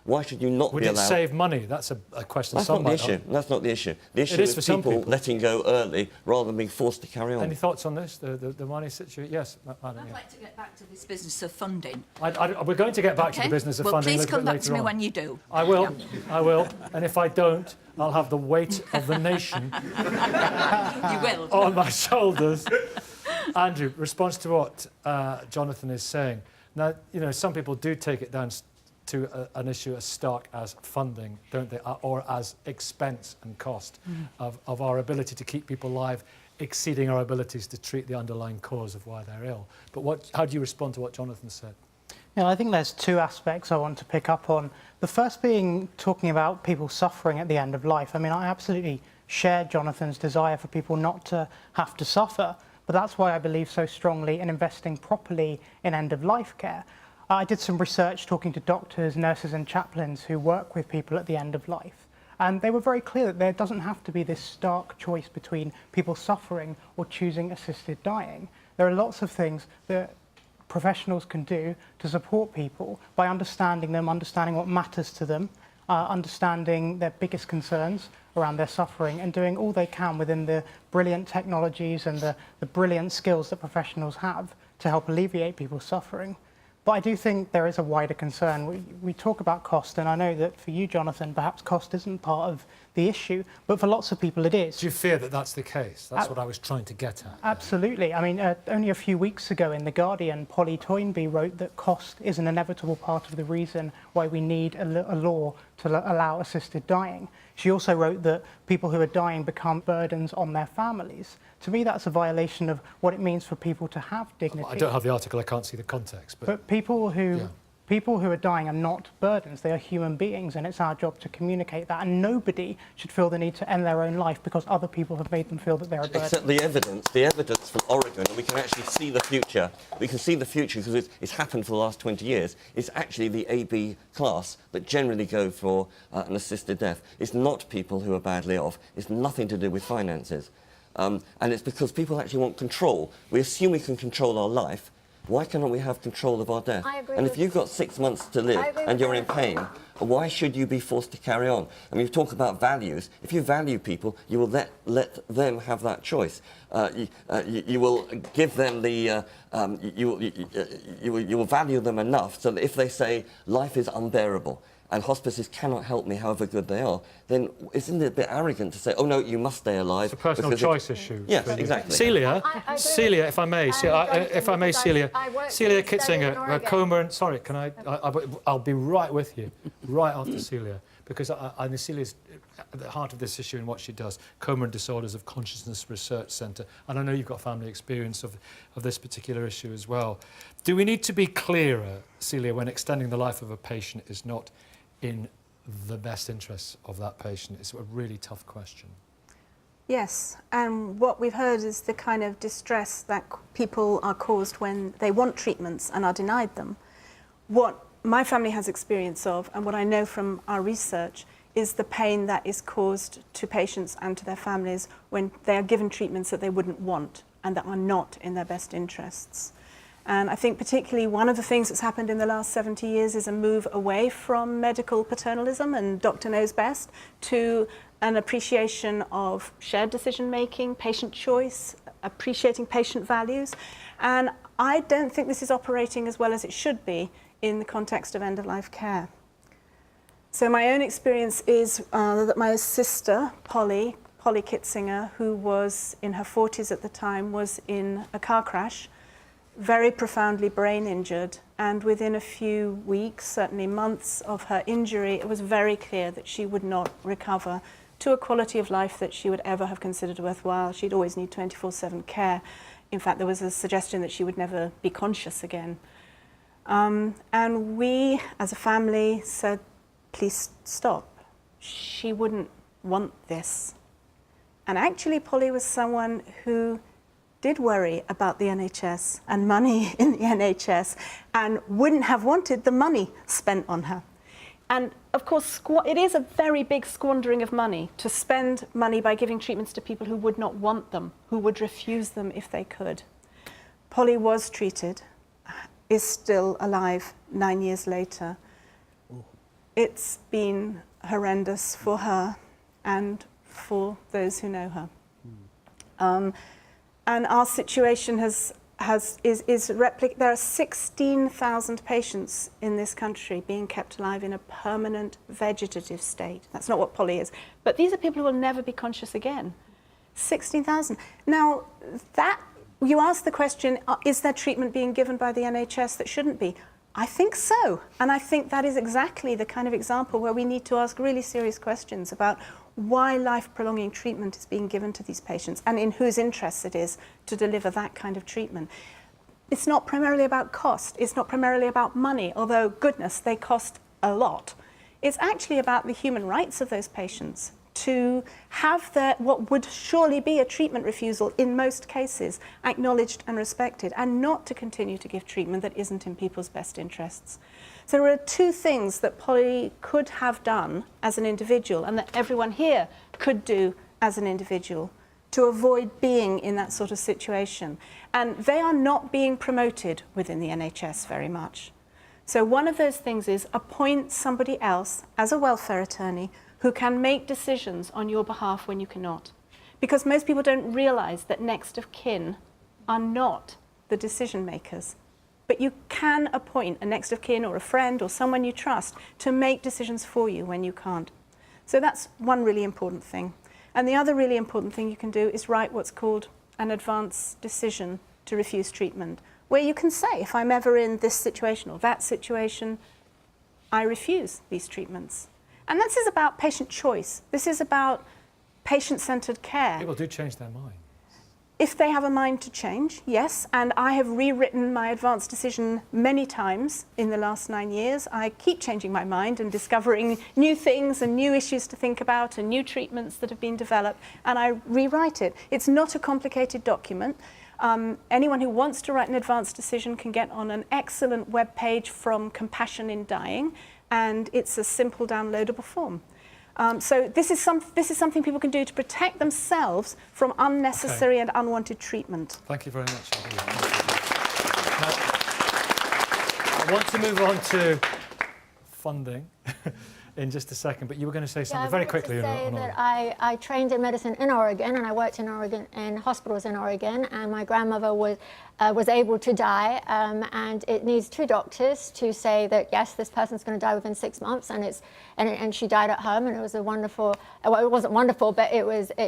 Why should you not be allowed... Would it save money? That's a question That's some not the might issue. That's not the issue. The issue It is is for some people people letting go early rather than being forced to carry on. Any thoughts on this, the money situation? Yes, Madam. I'd like to get back to this business of funding. We're going to get back to the business of funding a please little come bit back to later me on. when you do. I will, I will. And if I don't, I'll have the weight of the nation You will. on my shoulders. Andrew, response to what Jonathan is saying. Now, you know, some people do take it down to an issue as stark as funding, don't they, or as expense and cost of our ability to keep people alive, exceeding our abilities to treat the underlying cause of why they're ill. But how do you respond to what Jonathan said? Yeah, I think there's two aspects I want to pick up on. The first being talking about people suffering at the end of life. I mean, I absolutely share Jonathan's desire for people not to have to suffer, but that's why I believe so strongly in investing properly in end-of-life care. I did some research talking to doctors, nurses and chaplains who work with people at the end of life. And they were very clear that there doesn't have to be this stark choice between people suffering or choosing assisted dying. There are lots of things that professionals can do to support people by understanding them, understanding what matters to them, understanding their biggest concerns around their suffering and doing all they can within the brilliant technologies and the brilliant skills that professionals have to help alleviate people's suffering. But I do think there is a wider concern. We talk about cost, and I know that for you, Jonathan, perhaps cost isn't part of the issue, but for lots of people it is. Do you fear that that's the case? That's what I was trying to get at. Absolutely. I mean, only a few weeks ago in The Guardian, Polly Toynbee wrote that cost is an inevitable part of the reason why we need a law to allow assisted dying. She also wrote that people who are dying become burdens on their families. To me, that's a violation of what it means for people to have dignity. I don't have the article, I can't see the context. But people who are dying are not burdens, they are human beings, and it's our job to communicate that. And nobody should feel the need to end their own life because other people have made them feel that they're a burden. Except the evidence from Oregon, and we can actually see the future. We can see the future because it's happened for the last 20 years. It's actually the AB class that generally go for an assisted death. It's not people who are badly off. It's nothing to do with finances. And it's because people actually want control. We assume we can control our life. Why cannot we have control of our death? And if you've got 6 months to live and you're in pain, why should you be forced to carry on? I mean, you talk about values. If you value people, you will let them have that choice. You will give them the... you will value them enough so that if they say life is unbearable, and hospices cannot help me however good they are, then isn't it a bit arrogant to say, oh no, you must stay alive? It's a personal choice issue. Yes, exactly. Celia, Celia, if I may, Celia Kitzinger, Coma, and sorry, can I'll be right with you, right after Celia, because I know Celia's at the heart of this issue and what she does, Coma and Disorders of Consciousness Research Centre, and I know you've got family experience of this particular issue as well. Do we need to be clearer, Celia, when extending the life of a patient is not in the best interests of that patient? It's a really tough question. Yes, and what we've heard is the kind of distress that people are caused when they want treatments and are denied them. What my family has experience of, and what I know from our research, is the pain that is caused to patients and to their families when they are given treatments that they wouldn't want and that are not in their best interests. And I think particularly one of the things that's happened in the last 70 years is a move away from medical paternalism and doctor knows best to an appreciation of shared decision-making, patient choice, appreciating patient values. And I don't think this is operating as well as it should be in the context of end-of-life care. So my own experience is that my sister, Polly Kitzinger, who was in her 40s at the time, was in a car crash, very profoundly brain injured, and within a few weeks, certainly months of her injury, it was very clear that she would not recover to a quality of life that she would ever have considered worthwhile. She'd always need 24/7 care. In fact, there was a suggestion that she would never be conscious again. And we, as a family, said, please stop. She wouldn't want this. And actually, Polly was someone who did worry about the NHS and money in the NHS and wouldn't have wanted the money spent on her. And of course, it is a very big squandering of money to spend money by giving treatments to people who would not want them, who would refuse them if they could. Polly was treated, is still alive 9 years later. It's been horrendous for her and for those who know her. And our situation is there are 16,000 patients in this country being kept alive in a permanent vegetative state. That's not what Polly is. But these are people who will never be conscious again. 16,000. Now, you ask the question, is there treatment being given by the NHS that shouldn't be? I think so. And I think that is exactly the kind of example where we need to ask really serious questions about why life-prolonging treatment is being given to these patients and in whose interests it is to deliver that kind of treatment. It's not primarily about cost. It's not primarily about money, although, goodness, they cost a lot. It's actually about the human rights of those patients to have what would surely be a treatment refusal in most cases acknowledged and respected, and not to continue to give treatment that isn't in people's best interests. So there are two things that Polly could have done as an individual and that everyone here could do as an individual to avoid being in that sort of situation. And they are not being promoted within the NHS very much. So one of those things is appoint somebody else as a welfare attorney who can make decisions on your behalf when you cannot. Because most people don't realise that next of kin are not the decision makers. But you can appoint a next of kin or a friend or someone you trust to make decisions for you when you can't. So that's one really important thing. And the other really important thing you can do is write what's called an advance decision to refuse treatment, where you can say, if I'm ever in this situation or that situation, I refuse these treatments. And this is about patient choice. This is about patient-centred care. People do change their mind. If they have a mind to change, yes. And I have rewritten my advance decision many times in the last 9 years. I keep changing my mind and discovering new things and new issues to think about and new treatments that have been developed, and I rewrite it. It's not a complicated document. Anyone who wants to write an advance decision can get on an excellent web page from Compassion in Dying, and it's a simple downloadable form. So this is something people can do to protect themselves from unnecessary and unwanted treatment. Thank you very much. Now, I want to move on to funding in just a second, but you were going to say something very quickly. I trained in medicine in Oregon, and I worked in Oregon in hospitals in Oregon, and my grandmother was able to die, and it needs 2 doctors to say that yes, this person's going to die within 6 months, and she died at home, and it was a wonderful. Well, it wasn't wonderful, but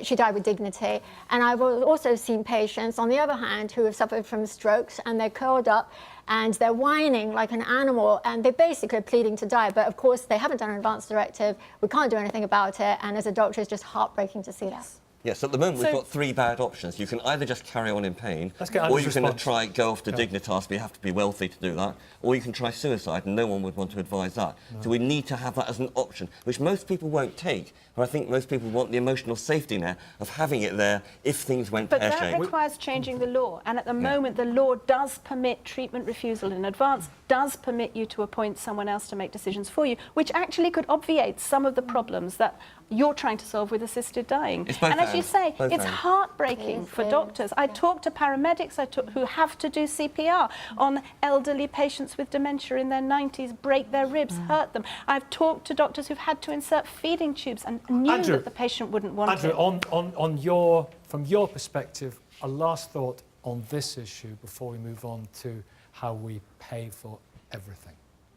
she died with dignity. And I've also seen patients, on the other hand, who have suffered from strokes, and they're curled up, and they're whining like an animal, and they're basically pleading to die. But of course, they haven't done an advance directive. We can't do anything about it, and as a doctor, it's just heartbreaking to see that. Yes, at the moment we've So- got three bad options. You can either just carry on in pain, Let's get or Andrew's you can response. try go off to Yeah. Dignitas, but you have to be wealthy to do that, or you can try suicide, and no one would want to advise that. So we need to have that as an option, which most people won't take. But I think most people want the emotional safety net of having it there if things went But that pear-shaped. requires changing the law. And at the moment, the law does permit treatment refusal in advance, does permit you to appoint someone else to make decisions for you, which actually could obviate some of the problems that you're trying to solve with assisted dying. It's both And as you and. say, Both it's and. heartbreaking for doctors. I talk to paramedics who have to do CPR on elderly patients with dementia in their 90s, break their ribs, hurt them. I've talked to doctors who've had to insert feeding tubes and knew Andrew, that the patient wouldn't want Andrew, it. from your perspective, a last thought on this issue before we move on to how we pay for everything.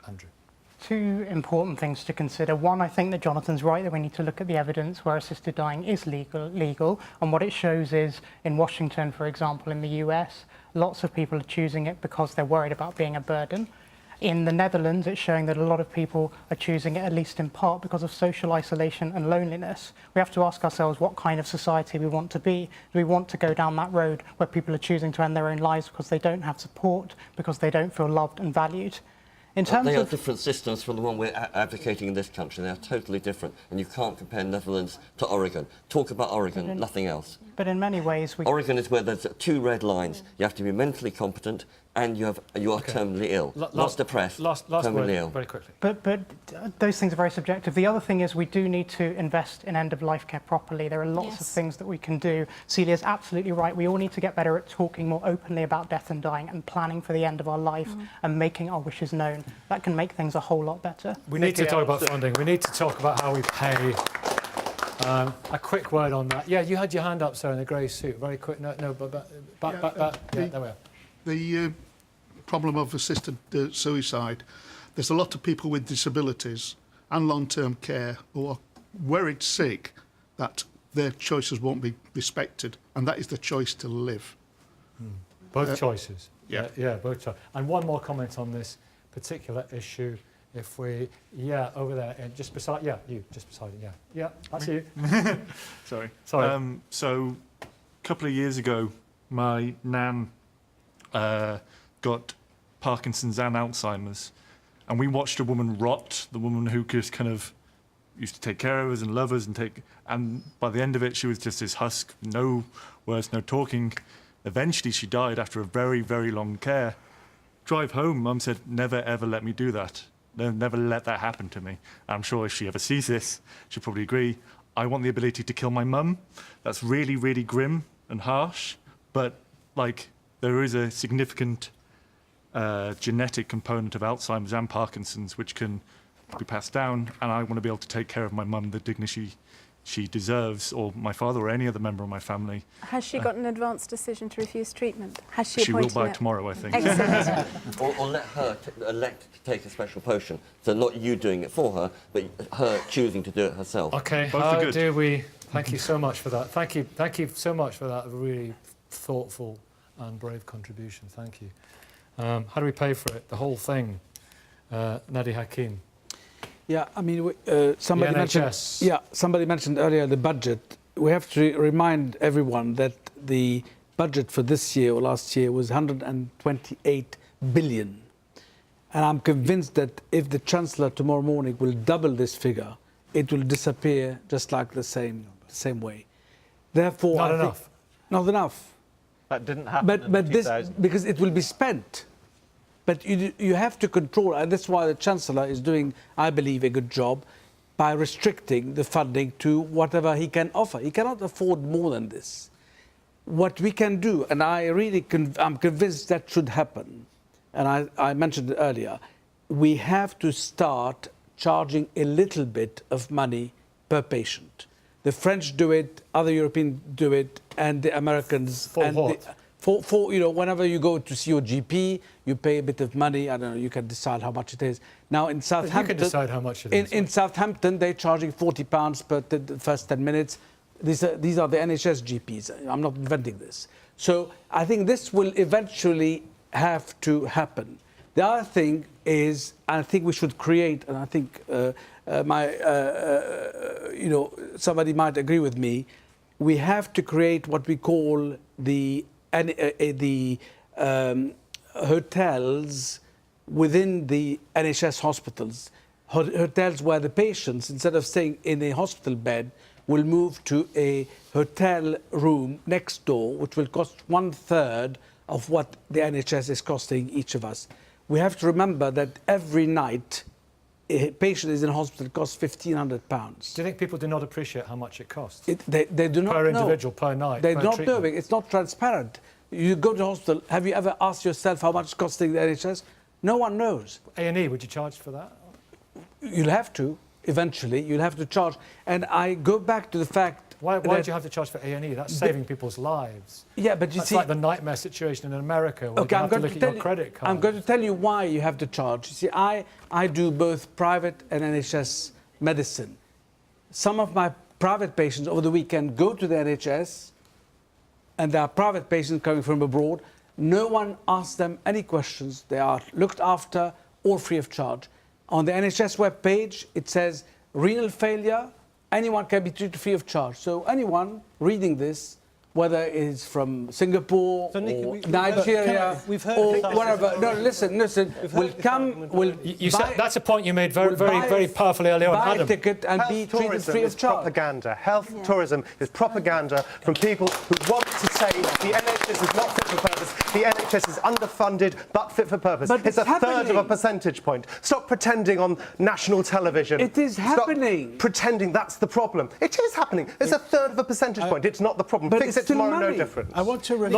Andrew. Two important things to consider. One, I think that Jonathan's right that we need to look at the evidence where assisted dying is legal. And what it shows is, in Washington, for example, in the US, lots of people are choosing it because they're worried about being a burden. In the Netherlands, it's showing that a lot of people are choosing it, at least in part, because of social isolation and loneliness. We have to ask ourselves what kind of society we want to be. Do we want to go down that road where people are choosing to end their own lives because they don't have support, because they don't feel loved and valued? In terms They are of different systems from the one we're advocating in this country. They are totally different, and you can't compare Netherlands to Oregon. Talk about Oregon, nothing else. But in many ways, Oregon is where there's two red lines. You have to be mentally competent, and you are terminally ill. Not depressed, Last terminally word, ill. very quickly. But those things are very subjective. The other thing is we do need to invest in end-of-life care properly. There are lots of things that we can do. Celia's absolutely right. We all need to get better at talking more openly about death and dying and planning for the end of our life and making our wishes known. That can make things a whole lot better. We need to talk about funding. We need to talk about how we pay. A quick word on that. Yeah, you had your hand up, sir, in a grey suit. Very quick. No, back. Yeah, there we are. The problem of assisted suicide, there's a lot of people with disabilities and long-term care who are worried sick that their choices won't be respected, and that is the choice to live. Both choices. Yeah. Yeah, both choices. And one more comment on this particular issue. If we, over there, and just beside, you, just beside it, yeah, that's you. Sorry. Sorry. So, a couple of years ago, my nan got Parkinson's and Alzheimer's, and we watched a woman rot, the woman who just kind of used to take care of us and love us and by the end of it, she was just this husk, no words, no talking. Eventually, she died after a very, very long care. Drive home, Mum said, never, ever let me do that. Never let that happen to me. I'm sure if she ever sees this, she'll probably agree. I want the ability to kill my mum. That's really, really grim and harsh, but like there is a significant genetic component of Alzheimer's and Parkinson's which can be passed down, and I want to be able to take care of my mum the dignity she deserves, or my father or any other member of my family. Has she got an advanced decision to refuse treatment? Has she She will appointed by it? tomorrow, I think. Excellent. Or let her elect to take a special potion. So not you doing it for her, but her choosing to do it herself. Okay, how do we... Thank you so much for that. Thank you so much for that really thoughtful and brave contribution. Thank you. How do we pay for it? The whole thing. Nadey Hakim. Yeah, I mean, somebody mentioned earlier the budget. We have to remind everyone that the budget for this year or last year was 128 billion. And I'm convinced that if the Chancellor tomorrow morning will double this figure, it will disappear just like the same way. Therefore, not enough. That didn't happen But in this, 2000. because it will be spent. But you have to control, and that's why the Chancellor is doing, I believe, a good job by restricting the funding to whatever he can offer. He cannot afford more than this. What we can do, and I'm convinced that should happen, and I mentioned it earlier, we have to start charging a little bit of money per patient. The French do it, other Europeans do it, and the Americans. For what? For whenever you go to see your GP, you pay a bit of money. I don't know. You can decide how much it is. Now in Southampton, you can decide how much it is. In Southampton, they're charging £40 per the first 10 minutes. These are the NHS GPs. I'm not inventing this. So I think this will eventually have to happen. The other thing is, I think we should create, and I think somebody might agree with me, we have to create what we call the hotels within the NHS hospitals. Hotels where the patients, instead of staying in a hospital bed, will move to a hotel room next door, which will cost 1/3 of what the NHS is costing each of us. We have to remember that every night a patient is in hospital costs £1,500. Do you think people do not appreciate how much it costs? They do not per know. individual, per night, They per don't treatment? know. It's not transparent. You go to the hospital. Have you ever asked yourself how much it's costing the NHS? No one knows. A&E, would you charge for that? You'll have to. Eventually, you'll have to charge. And I go back to the fact. Why do you have to charge for A&E? That's saving people's lives. Yeah, but you That's see, like the nightmare situation in America where you have to look at your credit card. I'm going to tell you why you have to charge. You see, I do both private and NHS medicine. Some of my private patients over the weekend go to the NHS, and there are private patients coming from abroad. No one asks them any questions. They are looked after, all free of charge. On the NHS webpage, it says renal failure, anyone can be treated free of charge. So anyone reading this, whether it's from Singapore or Nigeria or wherever, no, listen, will come, will you said that's a point you made very powerfully earlier on, buy Adam. a ticket and be treated free of charge. Propaganda. Health tourism is propaganda from people who want to say the NHS is not fit for purpose. The NHS is underfunded but fit for purpose. But it's a third of a percentage point. Stop pretending on national television. It is happening. Stop pretending that's the problem. It is happening. It's a third of a percentage point. It's not the problem. But Fix it tomorrow, no difference. I want to refute...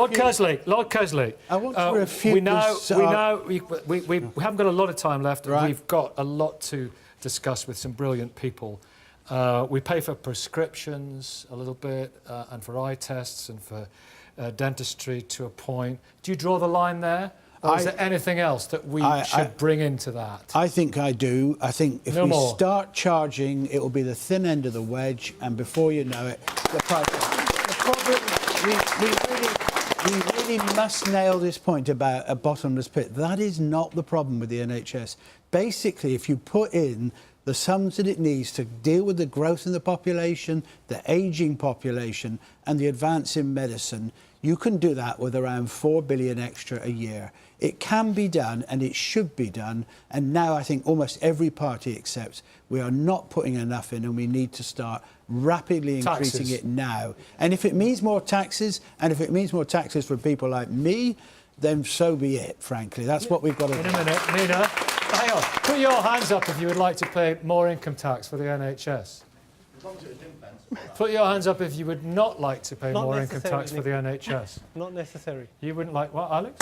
Lord Kerslake. I want to refute we know this, we haven't got a lot of time left. Right. We've got a lot to discuss with some brilliant people. We pay for prescriptions a little bit and for eye tests and for dentistry to a point. Do you draw the line there? Or is there anything else that we should bring into that? I think I do. I think if we start charging, it will be the thin end of the wedge, and before you know it, the price. The problem, we really must nail this point about a bottomless pit. That is not the problem with the NHS. Basically, if you put in the sums that it needs to deal with the growth in the population, the ageing population, and the advance in medicine, you can do that with around 4 billion extra a year. It can be done, and it should be done. And now I think almost every party accepts we are not putting enough in, and we need to start rapidly increasing it now. And if it means more taxes, and if it means more taxes for people like me, then so be it, frankly. That's what we've got to do. In a minute, Neena, hang on. Put your hands up if you would like to pay more income tax for the NHS. Put your hands up if you would not like to pay more income tax for the NHS. Not necessary. You wouldn't like what, Alex?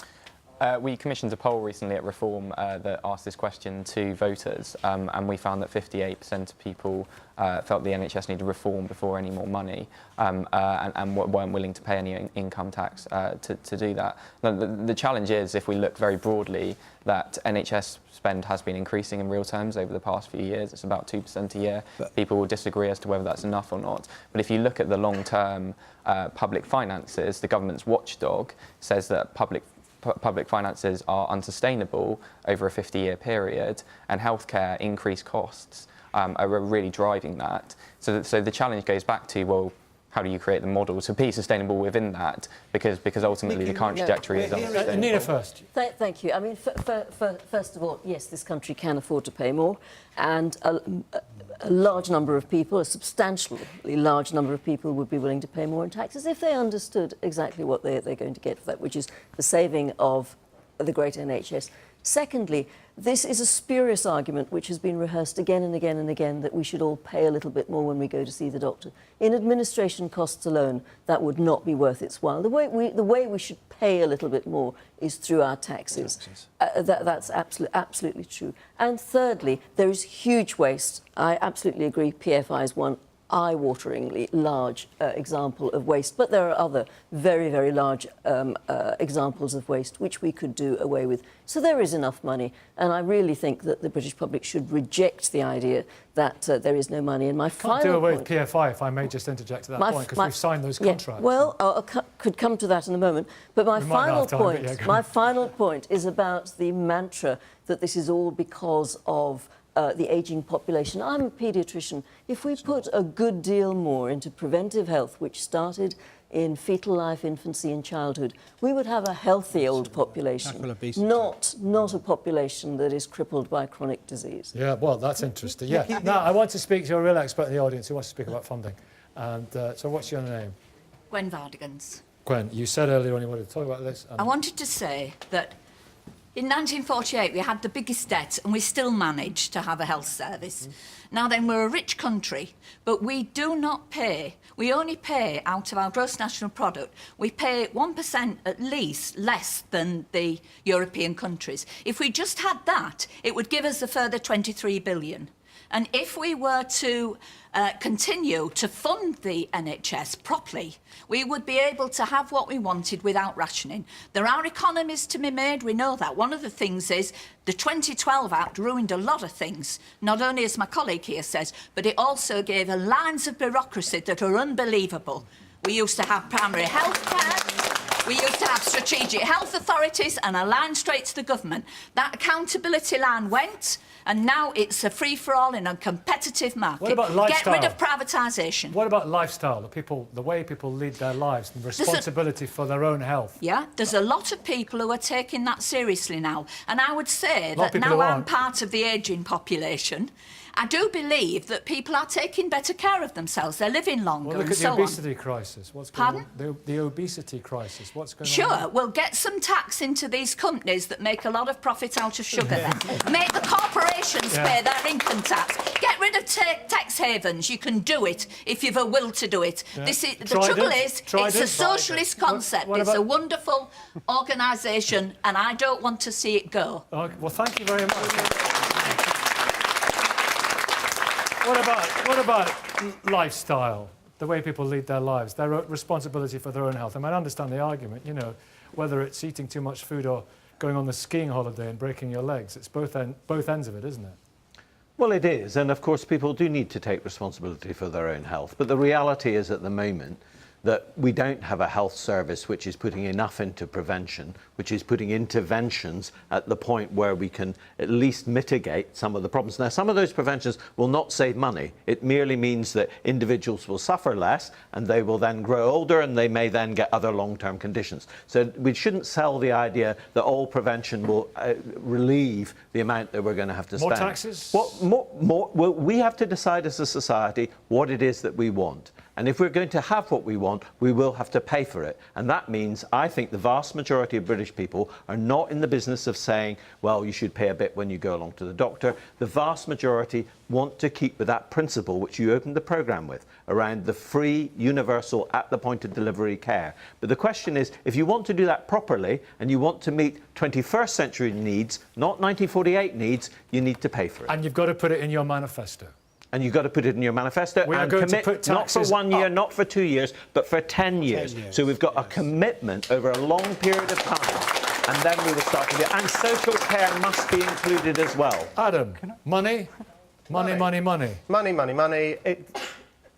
We commissioned a poll recently at Reform that asked this question to voters, and we found that 58% of people felt the NHS needed reform before any more money, and weren't willing to pay any income tax to do that. Now, the challenge is, if we look very broadly, that NHS spend has been increasing in real terms over the past few years. It's about 2% a year. People will disagree as to whether that's enough or not. But if you look at the long-term public finances, the government's watchdog says that public finances are unsustainable over a 50-year period, and healthcare increased costs are really driving that. So the challenge goes back to, well, how do you create the model to be sustainable within that? Because ultimately the current trajectory is unsustainable. Neena first. Thank you. I mean, first of all, yes, this country can afford to pay more, and a large number of people, a substantially large number of people, would be willing to pay more in taxes if they understood exactly what they're going to get for that, which is the saving of the great NHS. Secondly, this is a spurious argument which has been rehearsed again and again and again, that we should all pay a little bit more when we go to see the doctor. In administration costs alone, that would not be worth its while. The way we should pay a little bit more is through our taxes. That's absolutely true. And thirdly, there is huge waste. I absolutely agree. PFI is one eye-wateringly large example of waste, but there are other very, very large examples of waste which we could do away with. So there is enough money, and I really think that the British public should reject the idea that there is no money. And my final do away point, with PFI, if I may just interject to that point, because we've signed those contracts. Well, I could come to that in a moment, but my final point is about the mantra that this is all because of the ageing population. I'm a paediatrician. If we put a good deal more into preventive health, which started in fetal life, infancy and childhood, we would have a healthy old population, not a population that is crippled by chronic disease. Yeah, well, that's interesting. Yeah. Now, I want to speak to a real expert in the audience who wants to speak about funding. And so what's your name? Gwen Vardigans. Gwen, you said earlier on you wanted to talk about this. I wanted to say that in 1948 we had the biggest debt and we still managed to have a health service. Now then, we're a rich country, but we do not pay. We only pay out of our gross national product. We pay 1% at least less than the European countries. If we just had that, it would give us a further 23 billion. And if we were to continue to fund the NHS properly, we would be able to have what we wanted without rationing. There are economies to be made, we know that. One of the things is the 2012 Act ruined a lot of things, not only as my colleague here says, but it also gave lines of bureaucracy that are unbelievable. We used to have primary health care, we used to have strategic health authorities and a line straight to the government. That accountability line went, and now it's a free-for-all in a competitive market. What about lifestyle? Get rid of privatisation. What about lifestyle, the way people lead their lives and responsibility for their own health? Yeah, there's a lot of people who are taking that seriously now. And I would say that now I'm part of the ageing population, I do believe that people are taking better care of themselves. They're living longer Well, look at the obesity crisis. What's going on? The obesity crisis. What's going on? Sure, we'll get some tax into these companies that make a lot of profit out of sugar then. Make the corporations pay their income tax. Get rid of tax havens. You can do it if you've a will to do it. Yeah. The trouble is, it's a socialist concept. It's a wonderful organisation, and I don't want to see it go. Okay, well, thank you very much. What about lifestyle, the way people lead their lives, their responsibility for their own health? I mean, I understand the argument, you know, whether it's eating too much food or going on the skiing holiday and breaking your legs. It's both ends of it, isn't it? Well, it is. And, of course, people do need to take responsibility for their own health. But the reality is, at the moment, that we don't have a health service which is putting enough into prevention, which is putting interventions at the point where we can at least mitigate some of the problems. Now, some of those preventions will not save money. It merely means that individuals will suffer less and they will then grow older and they may then get other long-term conditions. So we shouldn't sell the idea that all prevention will relieve the amount that we're going to have to spend. More taxes? Well, we have to decide as a society what it is that we want. And if we're going to have what we want, we will have to pay for it. And that means, I think, the vast majority of British people are not in the business of saying, well, you should pay a bit when you go along to the doctor. The vast majority want to keep with that principle, which you opened the programme with, around the free, universal, at the point of delivery care. But the question is, if you want to do that properly and you want to meet 21st century needs, not 1948 needs, you need to pay for it. And you've got to put it in your manifesto. And you've got to put it in your manifesto and commit not for 1 year, not for 2 years, but for 10 years. So we've got a commitment over a long period of time, and then we will start to do it. And social care must be included as well. Adam, money? Money, money, money. Money, money, money.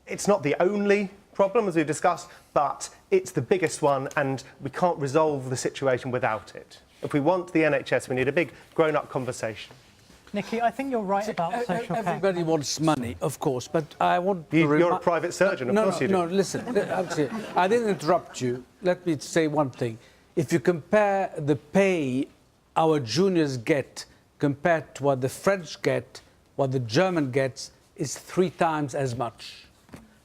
It's not the only problem, as we've discussed, but it's the biggest one, and we can't resolve the situation without it. If we want the NHS, we need a big grown-up conversation. Nicky, I think you're right about social care. Everybody wants money, of course, but I want to... You're a private surgeon, of course you do. No, listen, actually, I didn't interrupt you. Let me say one thing. If you compare the pay our juniors get compared to what the French get, what the German gets, is 3 times as much.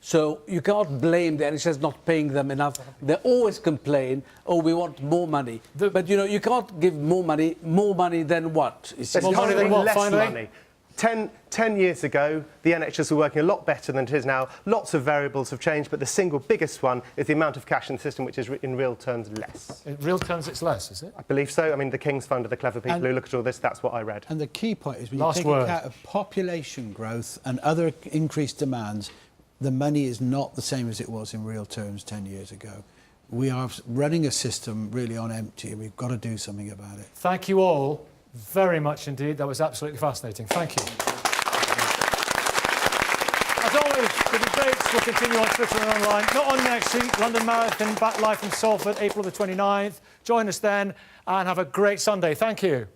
So you cannot blame the NHS not paying them enough. They always complain, oh, we want more money. But, you know, you can't give more money than what? More money than what, finally? 10 years ago, the NHS were working a lot better than it is now. Lots of variables have changed, but the single biggest one is the amount of cash in the system, which is, in real terms, less. In real terms, it's less, is it? I believe so. I mean, the King's Fund are the clever people who look at all this. That's what I read. And the key point is when you take account of population growth and other increased demands, the money is not the same as it was in real terms 10 years ago. We are running a system really on empty, and we've got to do something about it. Thank you all very much indeed. That was absolutely fascinating. Thank you. As always, the debates will continue on Twitter and online. Not on next week. London Marathon, back live from Salford, April the 29th. Join us then and have a great Sunday. Thank you.